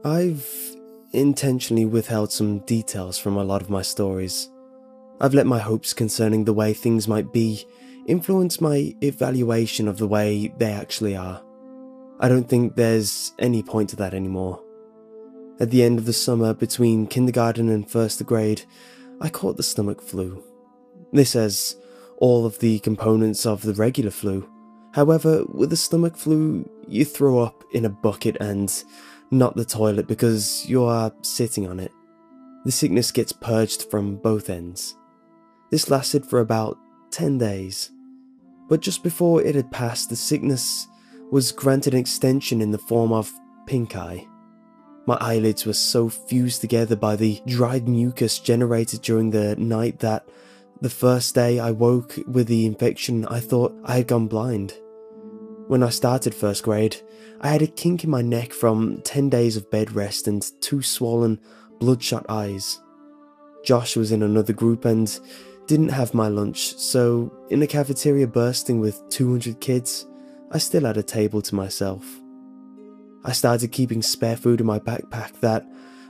I've intentionally withheld some details from a lot of my stories. I've let my hopes concerning the way things might be influence my evaluation of the way they actually are. I don't think there's any point to that anymore. At the end of the summer between kindergarten and first grade, I caught the stomach flu. This has all of the components of the regular flu. However, with the stomach flu, you throw up in a bucket and not the toilet because you are sitting on it. The sickness gets purged from both ends. This lasted for about 10 days. But just before it had passed, the sickness was granted an extension in the form of pink eye. My eyelids were so fused together by the dried mucus generated during the night that the first day I woke with the infection, I thought I had gone blind. When I started first grade, I had a kink in my neck from 10 days of bed rest and 2 swollen, bloodshot eyes. Josh was in another group and didn't have my lunch, so in a cafeteria bursting with 200 kids, I still had a table to myself. I started keeping spare food in my backpack that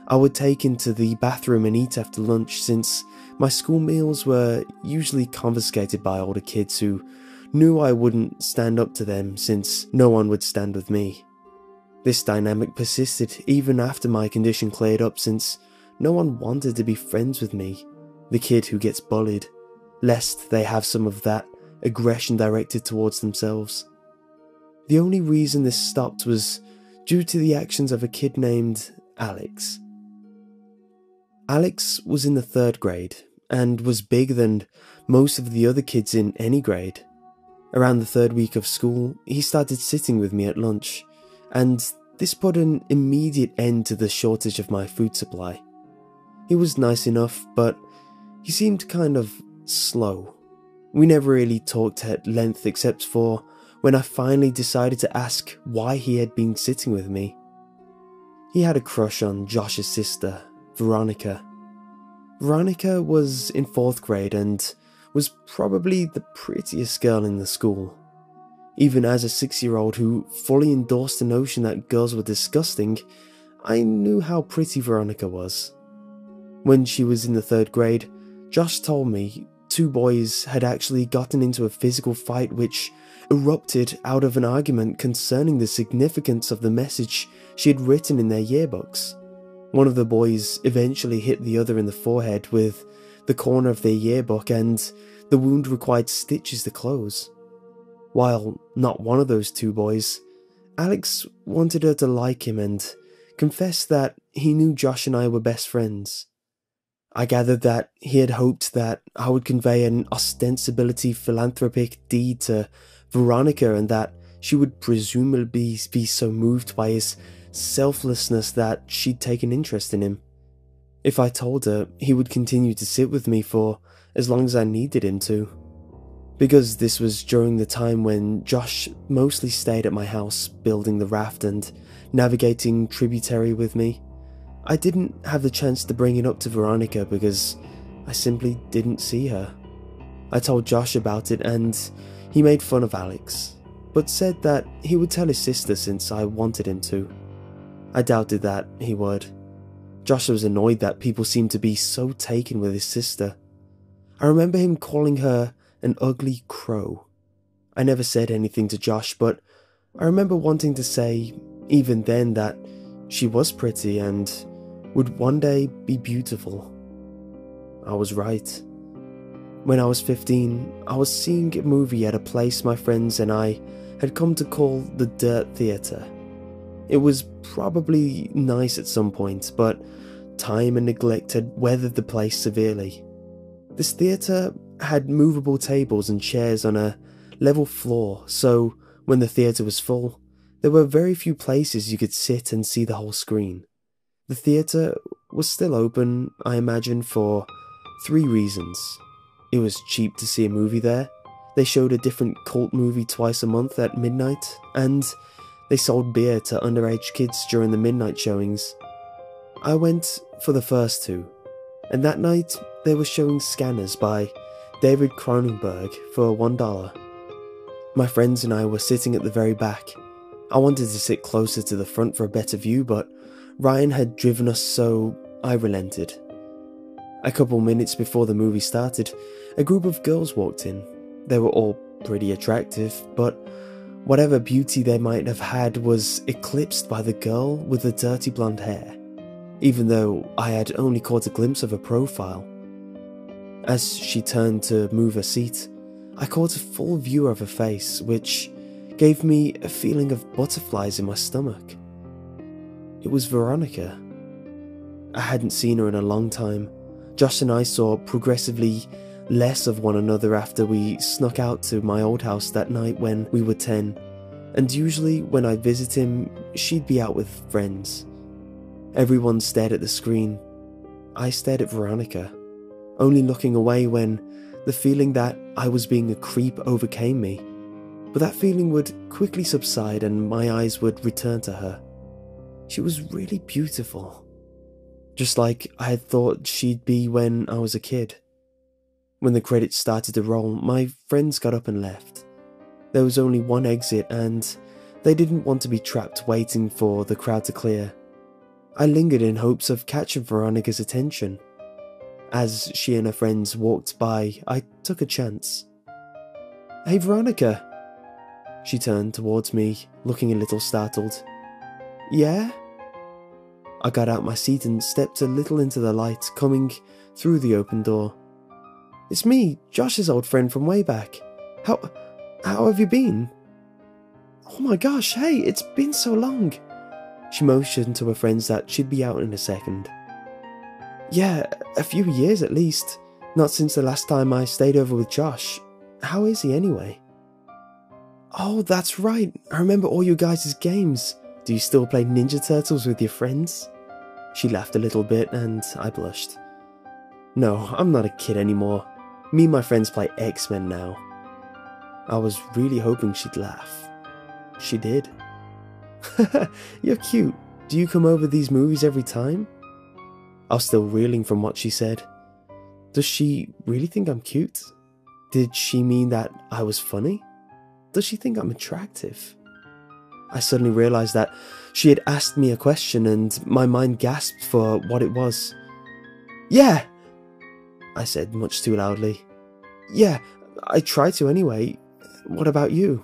I would take into the bathroom and eat after lunch, since my school meals were usually confiscated by older kids who knew I wouldn't stand up to them since no one would stand with me. This dynamic persisted even after my condition cleared up, since no one wanted to be friends with me, the kid who gets bullied, lest they have some of that aggression directed towards themselves. The only reason this stopped was due to the actions of a kid named Alex. Alex was in the 3rd grade and was bigger than most of the other kids in any grade. Around the 3rd week of school, he started sitting with me at lunch, and this put an immediate end to the shortage of my food supply. He was nice enough, but he seemed kind of slow. We never really talked at length except for when I finally decided to ask why he had been sitting with me. He had a crush on Josh's sister, Veronica. Veronica was in 4th grade and was probably the prettiest girl in the school. Even as a 6-year-old who fully endorsed the notion that girls were disgusting, I knew how pretty Veronica was. When she was in the 3rd grade, Josh told me 2 boys had actually gotten into a physical fight which erupted out of an argument concerning the significance of the message she had written in their yearbooks. One of the boys eventually hit the other in the forehead with the corner of their yearbook, and the wound required stitches to close. While not one of those 2 boys, Alex wanted her to like him and confessed that he knew Josh and I were best friends. I gathered that he had hoped that I would convey an ostensibly philanthropic deed to Veronica, and that she would presumably be so moved by his selflessness that she'd take an interest in him. If I told her, he would continue to sit with me for as long as I needed him to. Because this was during the time when Josh mostly stayed at my house building the raft and navigating tributary with me, I didn't have the chance to bring it up to Veronica because I simply didn't see her. I told Josh about it and he made fun of Alex, but said that he would tell his sister since I wanted him to. I doubted that he would. Josh was annoyed that people seemed to be so taken with his sister. I remember him calling her an ugly crow. I never said anything to Josh, but I remember wanting to say, even then, that she was pretty and would one day be beautiful. I was right. When I was 15, I was seeing a movie at a place my friends and I had come to call the Dirt Theatre. It was probably nice at some point, but time and neglect had weathered the place severely. This theatre had movable tables and chairs on a level floor, so when the theatre was full, there were very few places you could sit and see the whole screen. The theatre was still open, I imagine, for 3 reasons. It was cheap to see a movie there, they showed a different cult movie twice a month at midnight, and they sold beer to underage kids during the midnight showings. I went for the first 2, and that night they were showing Scanners by David Cronenberg for $1. My friends and I were sitting at the very back. I wanted to sit closer to the front for a better view, but Ryan had driven us, so I relented. A couple minutes before the movie started, a group of girls walked in. They were all pretty attractive, but whatever beauty they might have had was eclipsed by the girl with the dirty blonde hair, even though I had only caught a glimpse of her profile. As she turned to move her seat, I caught a full view of her face, which gave me a feeling of butterflies in my stomach. It was Veronica. I hadn't seen her in a long time. Josh and I saw progressively less of one another after we snuck out to my old house that night when we were 10, and usually when I'd visit him, she'd be out with friends. Everyone stared at the screen. I stared at Veronica, only looking away when the feeling that I was being a creep overcame me. But that feeling would quickly subside and my eyes would return to her. She was really beautiful, just like I had thought she'd be when I was a kid. When the credits started to roll, my friends got up and left. There was only one exit and they didn't want to be trapped waiting for the crowd to clear. I lingered in hopes of catching Veronica's attention. As she and her friends walked by, I took a chance. "Hey Veronica!" She turned towards me, looking a little startled. "Yeah?" I got out my seat and stepped a little into the light coming through the open door. "It's me, Josh's old friend from way back. How have you been?" "Oh my gosh, hey, it's been so long." She motioned to her friends that she'd be out in a second. "Yeah, a few years at least. Not since the last time I stayed over with Josh. How is he anyway?" "Oh, that's right. I remember all you guys' games. Do you still play Ninja Turtles with your friends?" She laughed a little bit and I blushed. "No, I'm not a kid anymore. Me and my friends play X-Men now." I was really hoping she'd laugh. She did. "You're cute. Do you come over these movies every time?" I was still reeling from what she said. Does she really think I'm cute? Did she mean that I was funny? Does she think I'm attractive? I suddenly realized that she had asked me a question and my mind gasped for what it was. "Yeah!" I said much too loudly. "Yeah, I try to anyway. What about you?"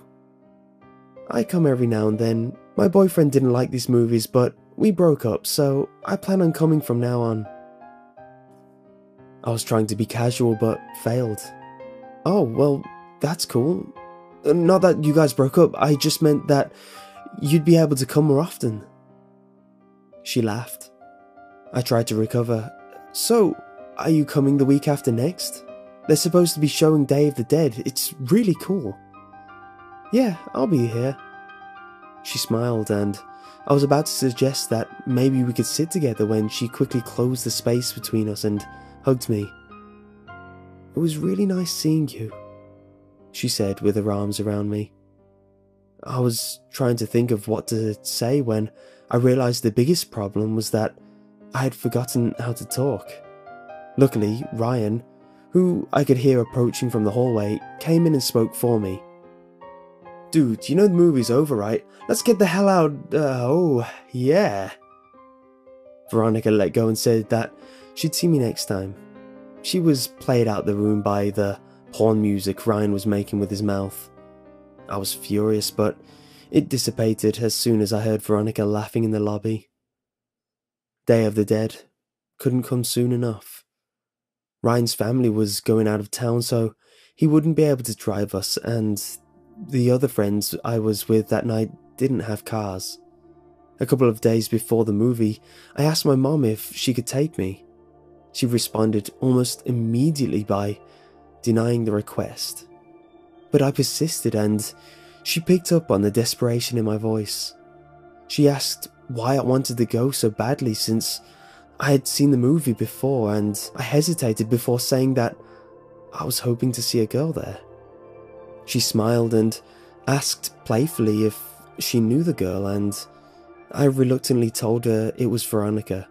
"I come every now and then. My boyfriend didn't like these movies, but we broke up, so I plan on coming from now on." I was trying to be casual, but failed. "Oh, well, that's cool. Not that you guys broke up, I just meant that you'd be able to come more often." She laughed. I tried to recover. "So, are you coming the week after next? They're supposed to be showing Day of the Dead. It's really cool." "Yeah, I'll be here." She smiled and I was about to suggest that maybe we could sit together when she quickly closed the space between us and hugged me. "It was really nice seeing you," she said with her arms around me. I was trying to think of what to say when I realized the biggest problem was that I had forgotten how to talk. Luckily, Ryan, who I could hear approaching from the hallway, came in and spoke for me. "Dude, you know the movie's over, right? Let's get the hell out. Oh, yeah." Veronica let go and said that she'd see me next time. She was played out the room by the porn music Ryan was making with his mouth. I was furious, but it dissipated as soon as I heard Veronica laughing in the lobby. Day of the Dead couldn't come soon enough. Ryan's family was going out of town, so he wouldn't be able to drive us, and the other friends I was with that night didn't have cars. A couple of days before the movie, I asked my mom if she could take me. She responded almost immediately by denying the request. But I persisted and she picked up on the desperation in my voice. She asked why I wanted to go so badly since I had seen the movie before, and I hesitated before saying that I was hoping to see a girl there. She smiled and asked playfully if she knew the girl, and I reluctantly told her it was Veronica.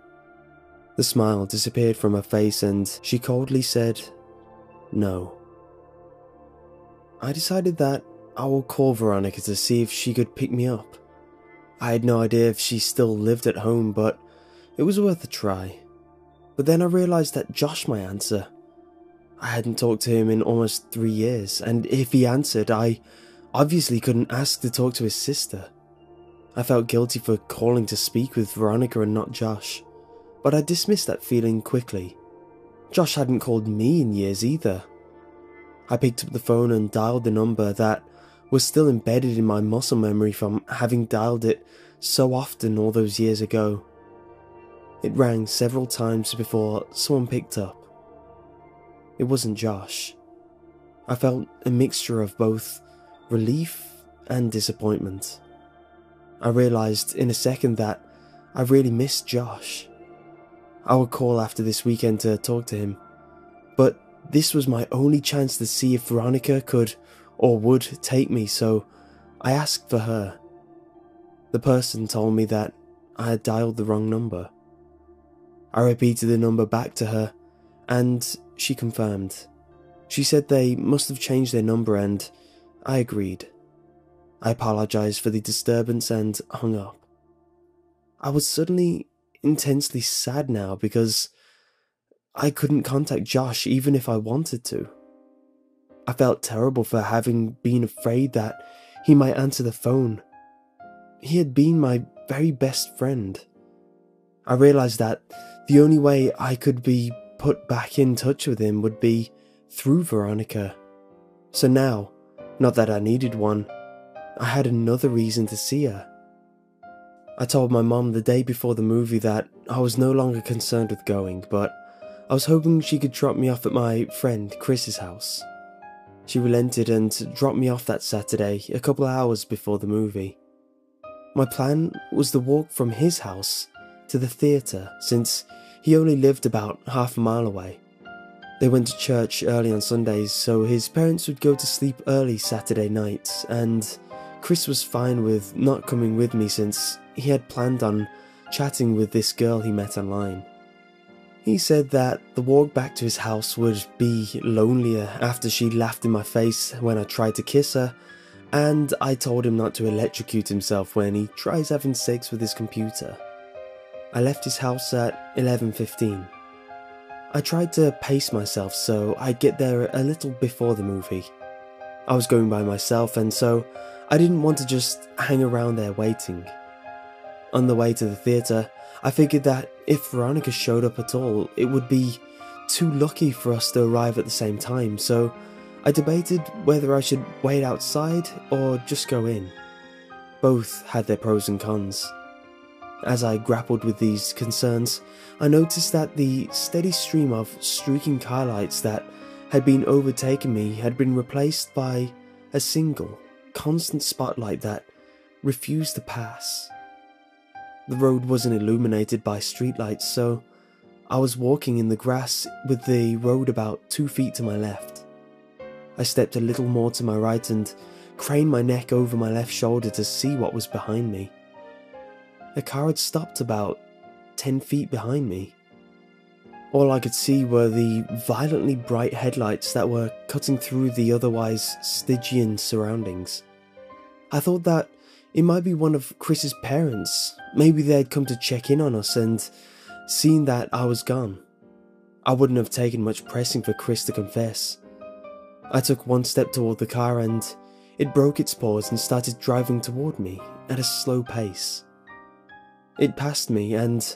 The smile disappeared from her face and she coldly said, "No." I decided that I would call Veronica to see if she could pick me up. I had no idea if she still lived at home, but It was worth a try. But then I realised that Josh might answer. I hadn't talked to him in almost 3 years, and if he answered, I obviously couldn't ask to talk to his sister. I felt guilty for calling to speak with Veronica and not Josh, but I dismissed that feeling quickly. Josh hadn't called me in years either. I picked up the phone and dialed the number that was still embedded in my muscle memory from having dialed it so often all those years ago. It rang several times before someone picked up. It wasn't Josh. I felt a mixture of both relief and disappointment. I realised in a second that I really missed Josh. I would call after this weekend to talk to him, but this was my only chance to see if Veronica could or would take me, so I asked for her. The person told me that I had dialed the wrong number. I repeated the number back to her, and she confirmed. She said they must have changed their number, and I agreed. I apologised for the disturbance and hung up. I was suddenly intensely sad now because I couldn't contact Josh even if I wanted to. I felt terrible for having been afraid that he might answer the phone. He had been my very best friend. I realised that the only way I could be put back in touch with him would be through Veronica. So now, not that I needed one, I had another reason to see her. I told my mom the day before the movie that I was no longer concerned with going, but I was hoping she could drop me off at my friend Chris's house. She relented and dropped me off that Saturday, a couple of hours before the movie. My plan was to walk from his house to the theatre, since he only lived about half a mile away. They went to church early on Sundays, so his parents would go to sleep early Saturday nights, and Chris was fine with not coming with me since he had planned on chatting with this girl he met online. He said that the walk back to his house would be lonelier after she laughed in my face when I tried to kiss her, and I told him not to electrocute himself when he tries having sex with his computer. I left his house at 11:15. I tried to pace myself so I'd get there a little before the movie. I was going by myself, and so I didn't want to just hang around there waiting. On the way to the theatre, I figured that if Veronica showed up at all, it would be too lucky for us to arrive at the same time, so I debated whether I should wait outside or just go in. Both had their pros and cons. As I grappled with these concerns, I noticed that the steady stream of streaking car lights that had been overtaking me had been replaced by a single, constant spotlight that refused to pass. The road wasn't illuminated by streetlights, so I was walking in the grass with the road about 2 feet to my left. I stepped a little more to my right and craned my neck over my left shoulder to see what was behind me. A car had stopped about 10 feet behind me. All I could see were the violently bright headlights that were cutting through the otherwise Stygian surroundings. I thought that it might be one of Chris's parents. Maybe they had come to check in on us and seen that I was gone. I wouldn't have taken much pressing for Chris to confess. I took one step toward the car and it broke its pause and started driving toward me at a slow pace. It passed me and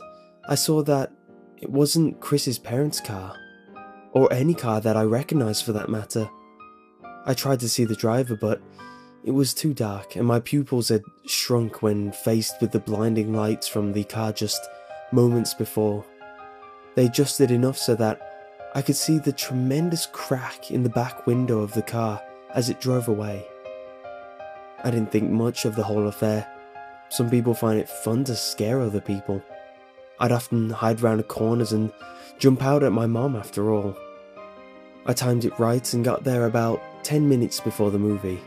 I saw that it wasn't Chris's parents' car, or any car that I recognised for that matter. I tried to see the driver, but it was too dark and my pupils had shrunk when faced with the blinding lights from the car just moments before. They adjusted enough so that I could see the tremendous crack in the back window of the car as it drove away. I didn't think much of the whole affair. Some people find it fun to scare other people. I'd often hide round corners and jump out at my mom after all. I timed it right and got there about 10 minutes before the movie.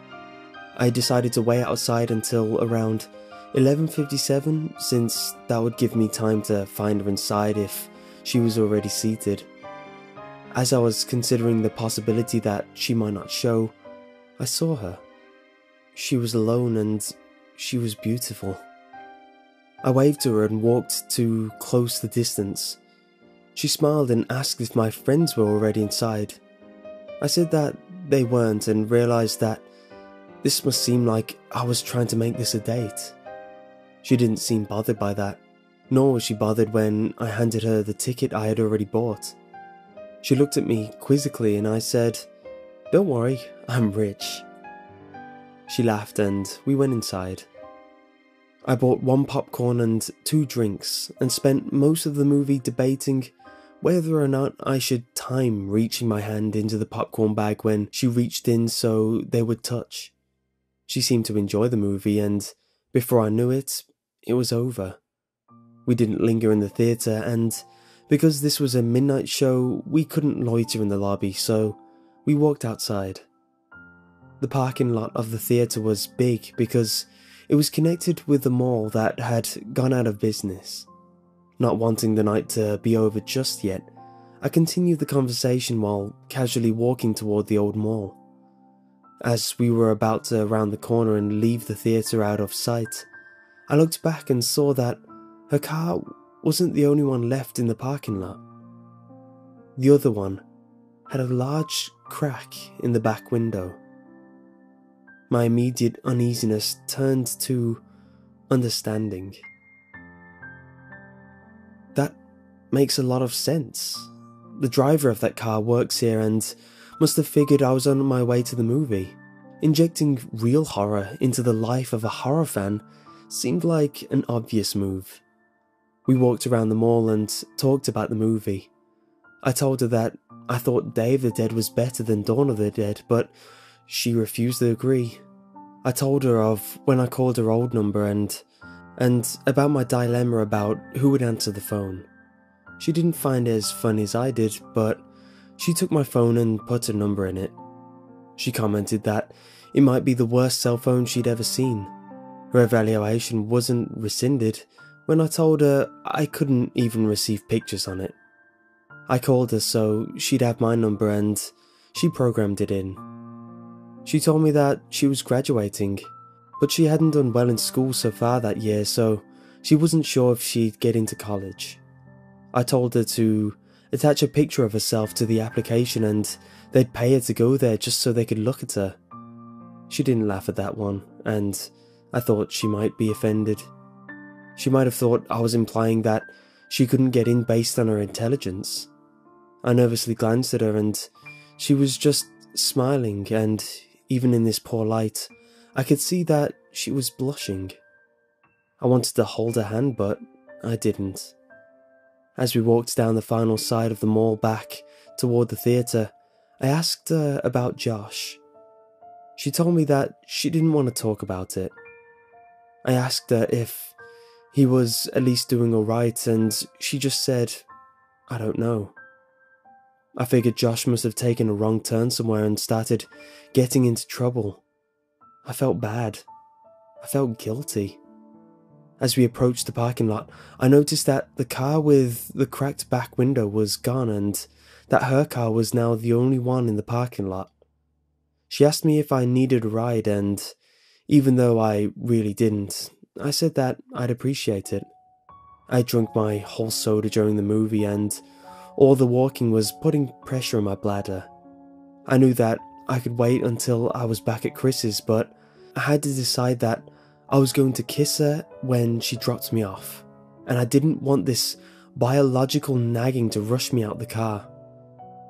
I decided to wait outside until around 11:57 since that would give me time to find her inside if she was already seated. As I was considering the possibility that she might not show, I saw her. She was alone and she was beautiful. I waved to her and walked to close the distance. She smiled and asked if my friends were already inside. I said that they weren't and realised that this must seem like I was trying to make this a date. She didn't seem bothered by that, nor was she bothered when I handed her the ticket I had already bought. She looked at me quizzically and I said, "Don't worry, I'm rich." She laughed and we went inside. I bought 1 popcorn and 2 drinks and spent most of the movie debating whether or not I should time reaching my hand into the popcorn bag when she reached in so they would touch. She seemed to enjoy the movie and before I knew it, it was over. We didn't linger in the theatre and because this was a midnight show, we couldn't loiter in the lobby, so we walked outside. The parking lot of the theatre was big because it was connected with a mall that had gone out of business. Not wanting the night to be over just yet, I continued the conversation while casually walking toward the old mall. As we were about to round the corner and leave the theatre out of sight, I looked back and saw that her car wasn't the only one left in the parking lot. The other one had a large crack in the back window. My immediate uneasiness turned to understanding. That makes a lot of sense. The driver of that car works here and must have figured I was on my way to the movie. Injecting real horror into the life of a horror fan seemed like an obvious move. We walked around the mall and talked about the movie. I told her that I thought Day of the Dead was better than Dawn of the Dead, but she refused to agree. I told her of when I called her old number and about my dilemma about who would answer the phone. She didn't find it as funny as I did, but she took my phone and put her number in it. She commented that it might be the worst cell phone she'd ever seen. Her evaluation wasn't rescinded when I told her I couldn't even receive pictures on it. I called her so she'd have my number and she programmed it in. She told me that she was graduating, but she hadn't done well in school so far that year, so she wasn't sure if she'd get into college. I told her to attach a picture of herself to the application and they'd pay her to go there just so they could look at her. She didn't laugh at that one, and I thought she might be offended. She might have thought I was implying that she couldn't get in based on her intelligence. I nervously glanced at her and she was just smiling, and even in this poor light, I could see that she was blushing. I wanted to hold her hand, but I didn't. As we walked down the final side of the mall back toward the theatre, I asked her about Josh. She told me that she didn't want to talk about it. I asked her if he was at least doing alright, and she just said, "I don't know." I figured Josh must have taken a wrong turn somewhere and started getting into trouble. I felt bad. I felt guilty. As we approached the parking lot, I noticed that the car with the cracked back window was gone and that her car was now the only one in the parking lot. She asked me if I needed a ride, and even though I really didn't, I said that I'd appreciate it. I drank my whole soda during the movie and all the walking was putting pressure on my bladder. I knew that I could wait until I was back at Chris's, but I had to decide that I was going to kiss her when she dropped me off, and I didn't want this biological nagging to rush me out the car.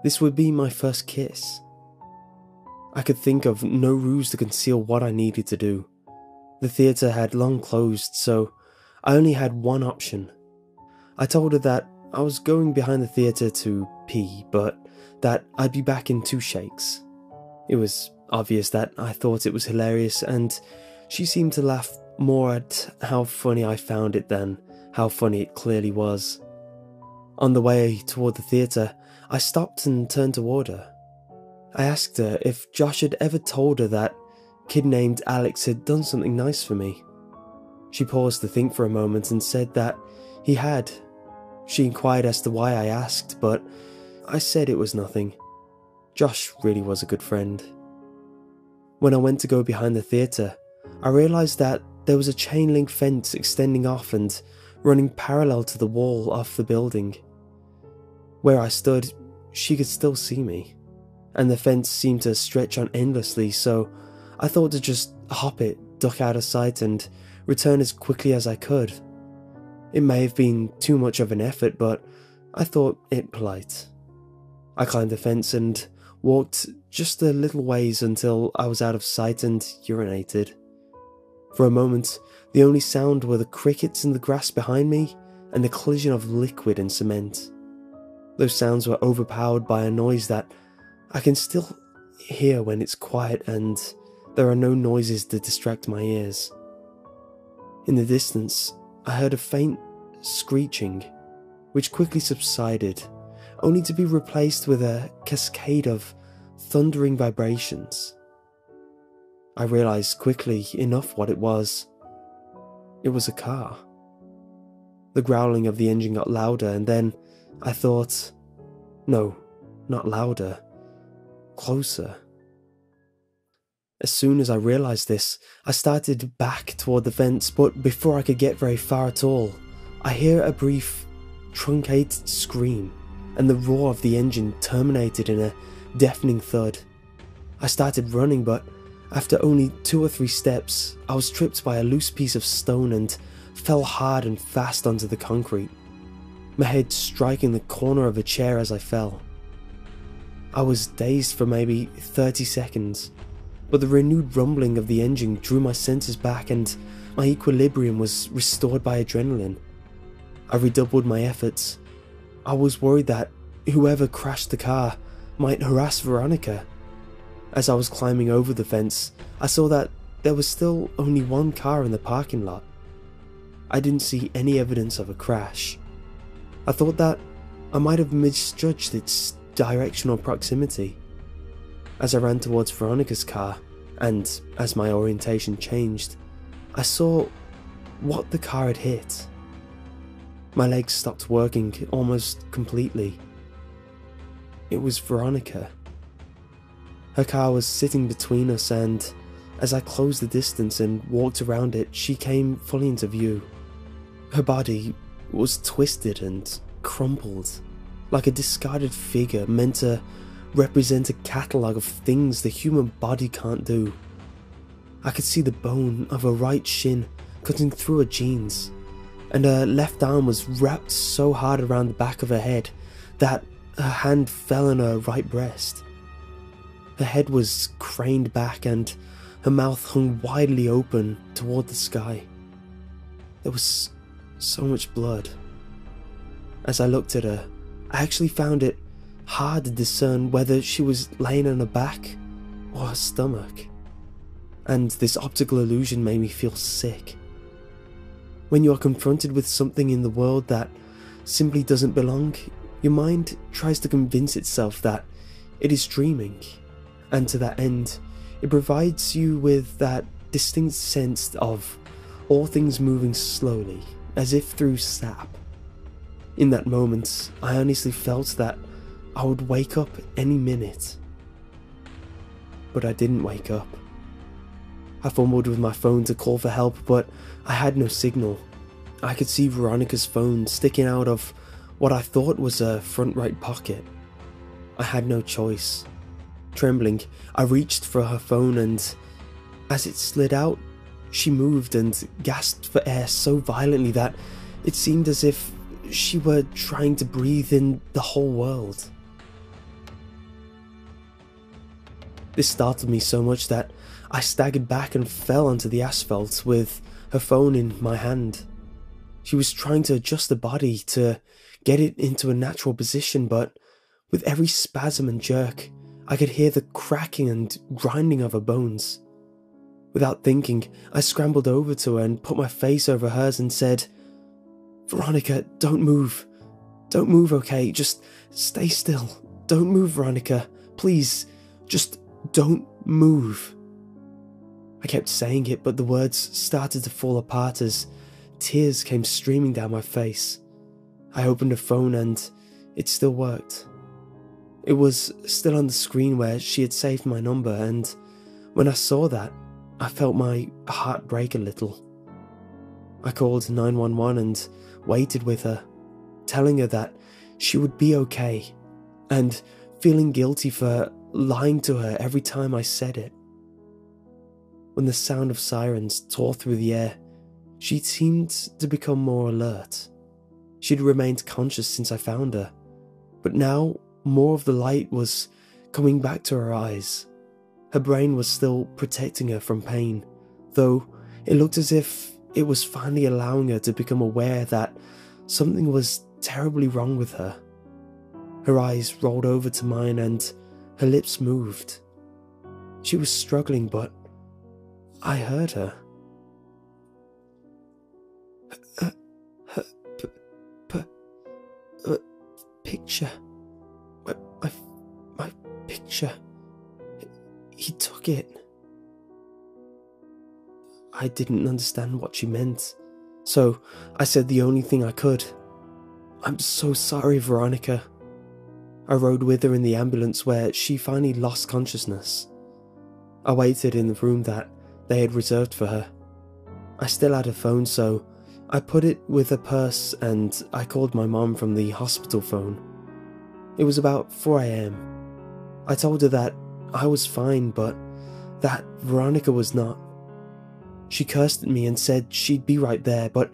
This would be my first kiss. I could think of no ruse to conceal what I needed to do. The theatre had long closed, so I only had one option. I told her that I was going behind the theatre to pee, but that I'd be back in 2 shakes. It was obvious that I thought it was hilarious, and she seemed to laugh more at how funny I found it than how funny it clearly was. On the way toward the theatre, I stopped and turned toward her. I asked her if Josh had ever told her that kid named Alex had done something nice for me. She paused to think for a moment and said that he had. She inquired as to why I asked, but I said it was nothing. Josh really was a good friend. When I went to go behind the theatre, I realised that there was a chain link fence extending off and running parallel to the wall off the building. Where I stood, she could still see me, and the fence seemed to stretch on endlessly, so I thought to just hop it, duck out of sight, and return as quickly as I could. It may have been too much of an effort, but I thought it polite. I climbed the fence and walked just a little ways until I was out of sight and urinated. For a moment, the only sound were the crickets in the grass behind me and the collision of liquid and cement. Those sounds were overpowered by a noise that I can still hear when it's quiet and there are no noises to distract my ears. In the distance, I heard a faint screeching, which quickly subsided, only to be replaced with a cascade of thundering vibrations. I realized quickly enough what it was. It was a car. The growling of the engine got louder, and then I thought, no, not louder, closer. As soon as I realized this, I started back toward the fence, but before I could get very far at all, I hear a brief, truncated scream, and the roar of the engine terminated in a deafening thud. I started running, but after only 2 or 3 steps, I was tripped by a loose piece of stone and fell hard and fast onto the concrete, my head striking the corner of a chair as I fell. I was dazed for maybe 30 seconds, but the renewed rumbling of the engine drew my senses back and my equilibrium was restored by adrenaline. I redoubled my efforts. I was worried that whoever crashed the car might harass Veronica. As I was climbing over the fence, I saw that there was still only one car in the parking lot. I didn't see any evidence of a crash. I thought that I might have misjudged its directional proximity. As I ran towards Veronica's car, and as my orientation changed, I saw what the car had hit. My legs stopped working almost completely. It was Veronica. Her car was sitting between us, and as I closed the distance and walked around it, she came fully into view. Her body was twisted and crumpled, like a discarded figure meant to represent a catalogue of things the human body can't do. I could see the bone of her right shin cutting through her jeans, and her left arm was wrapped so hard around the back of her head that her hand fell on her right breast. Her head was craned back and her mouth hung widely open toward the sky. There was so much blood. As I looked at her, I actually found it hard to discern whether she was laying on her back or her stomach, and this optical illusion made me feel sick. When you are confronted with something in the world that simply doesn't belong, your mind tries to convince itself that it is dreaming, and to that end, it provides you with that distinct sense of all things moving slowly, as if through sap. In that moment, I honestly felt that I would wake up any minute. But I didn't wake up. I fumbled with my phone to call for help, but I had no signal. I could see Veronica's phone sticking out of what I thought was her front right pocket. I had no choice. Trembling, I reached for her phone, and as it slid out, she moved and gasped for air so violently that it seemed as if she were trying to breathe in the whole world. This startled me so much that I staggered back and fell onto the asphalt with her phone in my hand. She was trying to adjust the body to get it into a natural position, but with every spasm and jerk, I could hear the cracking and grinding of her bones. Without thinking, I scrambled over to her and put my face over hers and said, "Veronica, don't move. Don't move, okay? Just stay still. Don't move, Veronica. Please, just don't move." I kept saying it, but the words started to fall apart as tears came streaming down my face. I opened her phone and it still worked. It was still on the screen where she had saved my number, and when I saw that, I felt my heart break a little. I called 911 and waited with her, telling her that she would be okay, and feeling guilty for lying to her every time I said it. When the sound of sirens tore through the air, she seemed to become more alert. She'd remained conscious since I found her, but now more of the light was coming back to her eyes. Her brain was still protecting her from pain, though it looked as if it was finally allowing her to become aware that something was terribly wrong with her. Her eyes rolled over to mine and her lips moved. She was struggling, but I heard her. Picture. My picture. He took it. I didn't understand what she meant, so I said the only thing I could. I'm so sorry, Veronica. I rode with her in the ambulance where she finally lost consciousness. I waited in the room that they had reserved for her. I still had her phone, so I put it with her purse and I called my mom from the hospital phone. It was about 4 a.m. I told her that I was fine, but that Veronica was not. She cursed at me and said she'd be right there, but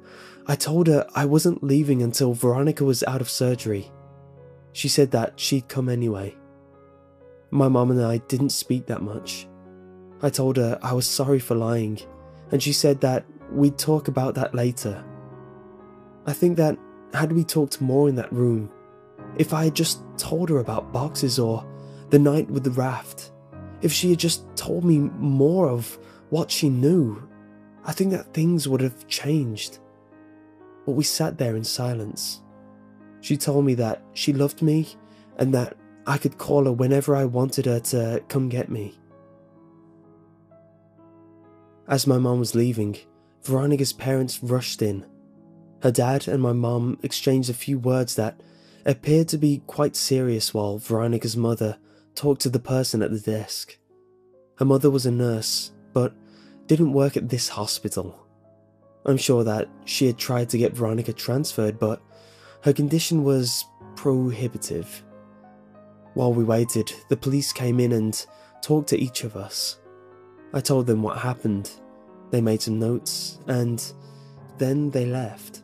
I told her I wasn't leaving until Veronica was out of surgery. She said that she'd come anyway. My mom and I didn't speak that much. I told her I was sorry for lying, and she said that we'd talk about that later. I think that had we talked more in that room, if I had just told her about boxes or the night with the raft, if she had just told me more of what she knew, I think that things would have changed. But we sat there in silence. She told me that she loved me and that I could call her whenever I wanted her to come get me. As my mom was leaving, Veronica's parents rushed in. Her dad and my mom exchanged a few words that appeared to be quite serious while Veronica's mother talked to the person at the desk. Her mother was a nurse, but didn't work at this hospital. I'm sure that she had tried to get Veronica transferred, but her condition was prohibitive. While we waited, the police came in and talked to each of us. I told them what happened. They made some notes, and then they left.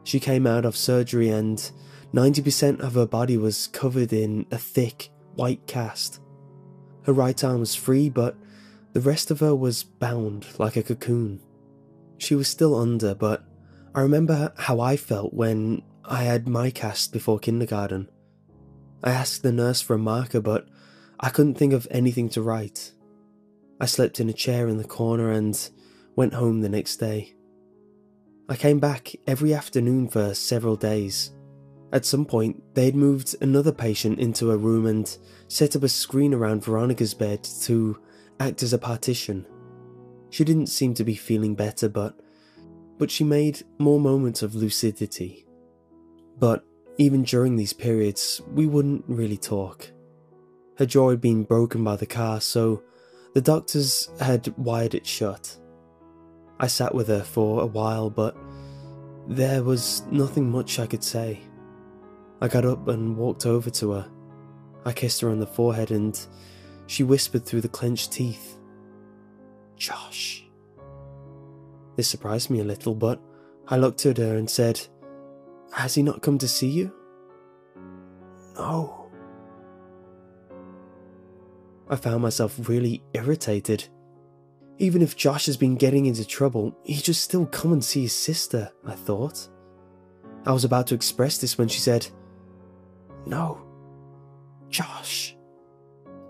She came out of surgery and 90% of her body was covered in a thick, white cast. Her right arm was free, but the rest of her was bound like a cocoon. She was still under, but I remember how I felt when I had my cast before kindergarten. I asked the nurse for a marker, but I couldn't think of anything to write. I slept in a chair in the corner and went home the next day. I came back every afternoon for several days. At some point, they had moved another patient into a room and set up a screen around Veronica's bed to act as a partition. She didn't seem to be feeling better, but she made more moments of lucidity. But even during these periods, we wouldn't really talk. Her jaw had been broken by the car, so the doctors had wired it shut. I sat with her for a while, but there was nothing much I could say. I got up and walked over to her. I kissed her on the forehead and she whispered through the clenched teeth, "Josh." This surprised me a little, but I looked at her and said, "Has he not come to see you?" "No." I found myself really irritated. Even if Josh has been getting into trouble, he should still come and see his sister, I thought. I was about to express this when she said, "No, Josh,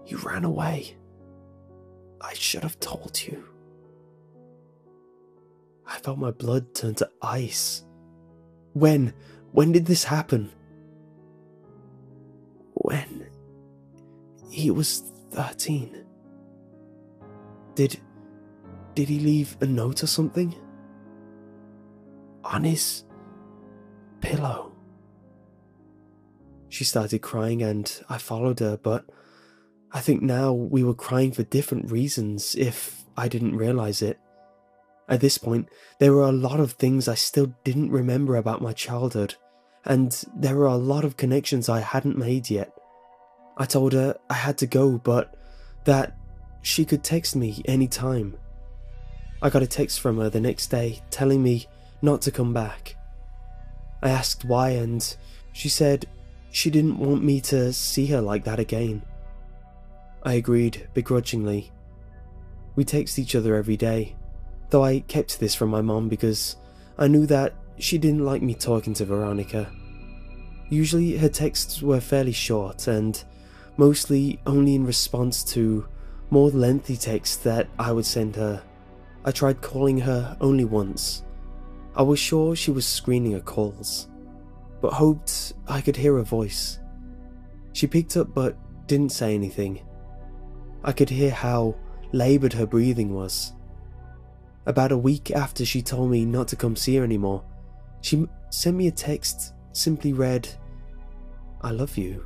you ran away. I should have told you." I felt my blood turn to ice. When did this happen? When he was 13. Did he leave a note or something? On his pillow. She started crying and I followed her, but I think now we were crying for different reasons if I didn't realize it. At this point, there were a lot of things I still didn't remember about my childhood, and there were a lot of connections I hadn't made yet. I told her I had to go, but that she could text me anytime. I got a text from her the next day telling me not to come back. I asked why, and she said she didn't want me to see her like that again. I agreed begrudgingly. We text each other every day, though I kept this from my mom because I knew that she didn't like me talking to Veronica. Usually her texts were fairly short and mostly only in response to more lengthy texts that I would send her. I tried calling her only once. I was sure she was screening her calls, but hoped I could hear her voice. She picked up but didn't say anything. I could hear how laboured her breathing was. About a week after she told me not to come see her anymore, she sent me a text, simply read, "I love you."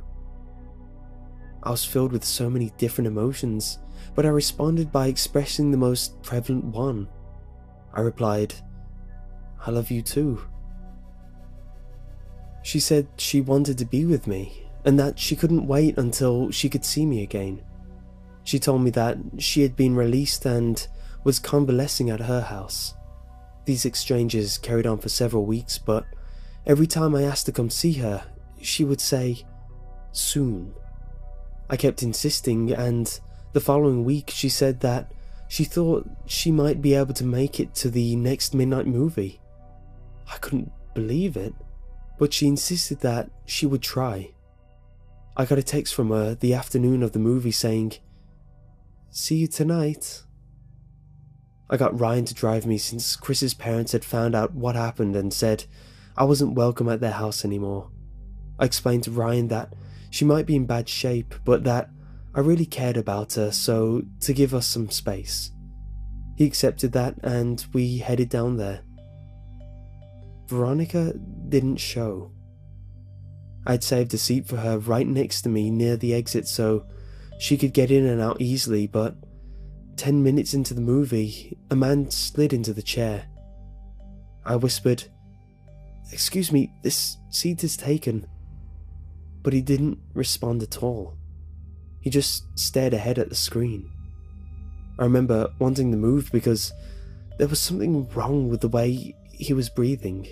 I was filled with so many different emotions, but I responded by expressing the most prevalent one. I replied, "I love you too." She said she wanted to be with me, and that she couldn't wait until she could see me again. She told me that she had been released and was convalescing at her house. These exchanges carried on for several weeks, but every time I asked to come see her, she would say, "Soon." I kept insisting, and the following week she said that she thought she might be able to make it to the next midnight movie. I couldn't believe it, but she insisted that she would try. I got a text from her the afternoon of the movie saying, "See you tonight." I got Ryan to drive me since Chris's parents had found out what happened and said I wasn't welcome at their house anymore. I explained to Ryan that she might be in bad shape, but that I really cared about her, so to give us some space. He accepted that and we headed down there. Veronica didn't show. I'd saved a seat for her right next to me near the exit so she could get in and out easily, but 10 minutes into the movie, a man slid into the chair. I whispered, "Excuse me, this seat is taken." But he didn't respond at all. He just stared ahead at the screen. I remember wanting to move because there was something wrong with the way he was breathing.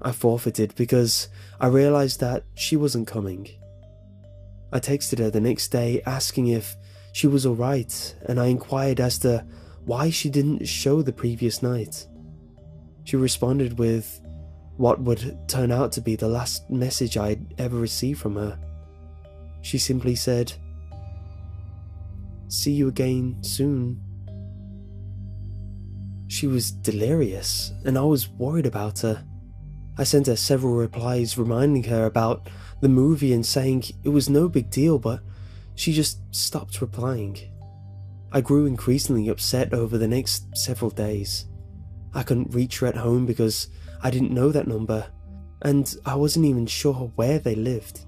I forfeited because I realized that she wasn't coming. I texted her the next day asking if she was alright, and I inquired as to why she didn't show the previous night. She responded with what would turn out to be the last message I'd ever received from her. She simply said, "See you again soon." She was delirious, and I was worried about her. I sent her several replies reminding her about the movie and saying it was no big deal, but she just stopped replying. I grew increasingly upset over the next several days. I couldn't reach her at home because I didn't know that number, and I wasn't even sure where they lived.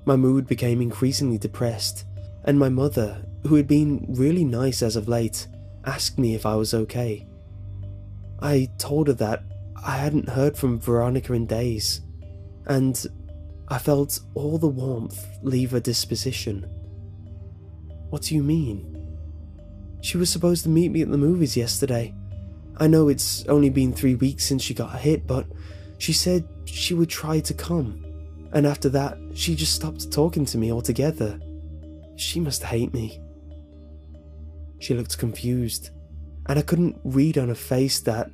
My mood became increasingly depressed, and my mother, who had been really nice as of late, asked me if I was okay. I told her that I hadn't heard from Veronica in days, and I felt all the warmth leave her disposition. "What do you mean?" "She was supposed to meet me at the movies yesterday. I know it's only been 3 weeks since she got hit, but she said she would try to come, and after that she just stopped talking to me altogether. She must hate me." She looked confused, and I couldn't read on her face that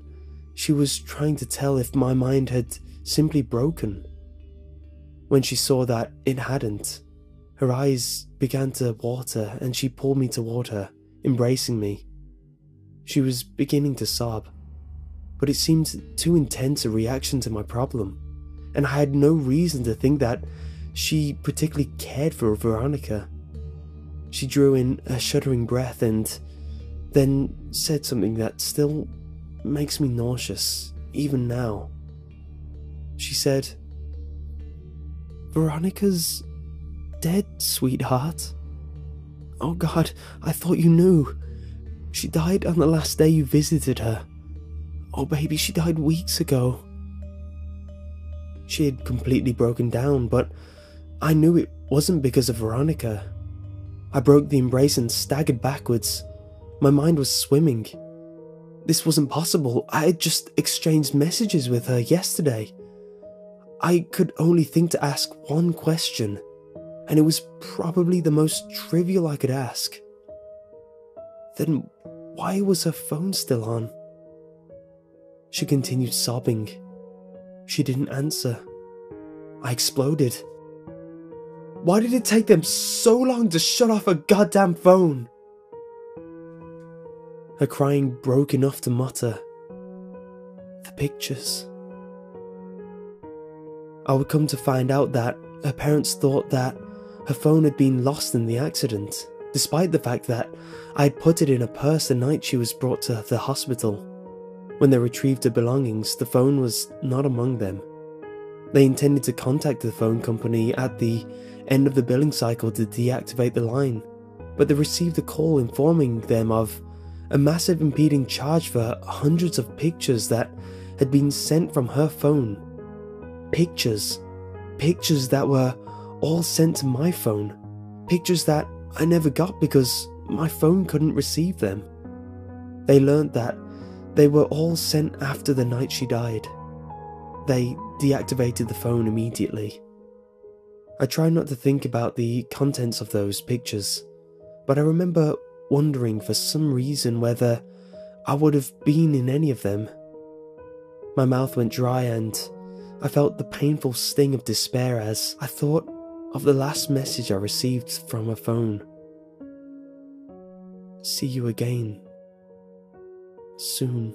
she was trying to tell if my mind had simply broken. When she saw that it hadn't, her eyes began to water and she pulled me toward her, embracing me. She was beginning to sob, but it seemed too intense a reaction to my problem, and I had no reason to think that she particularly cared for Veronica. She drew in a shuddering breath and then said something that still makes me nauseous, even now. She said, "Veronica's dead, sweetheart. Oh God, I thought you knew. She died on the last day you visited her. Oh baby, she died weeks ago." She had completely broken down, but I knew it wasn't because of Veronica. I broke the embrace and staggered backwards. My mind was swimming. This wasn't possible. I had just exchanged messages with her yesterday. I could only think to ask one question, and it was probably the most trivial I could ask. Then why was her phone still on? She continued sobbing. She didn't answer. I exploded. Why did it take them so long to shut off her goddamn phone? Her crying broke enough to mutter, "The pictures." I would come to find out that her parents thought that her phone had been lost in the accident, despite the fact that I had put it in a purse the night she was brought to the hospital. When they retrieved her belongings, the phone was not among them. They intended to contact the phone company at the end of the billing cycle to deactivate the line, but they received a call informing them of a massive impeding charge for hundreds of pictures that had been sent from her phone. Pictures that were all sent to my phone. Pictures that I never got because my phone couldn't receive them. They learned that they were all sent after the night she died. They deactivated the phone immediately. I try not to think about the contents of those pictures, but I remember wondering for some reason whether I would have been in any of them. My mouth went dry and I felt the painful sting of despair as I thought of the last message I received from her phone. "See you again. Soon."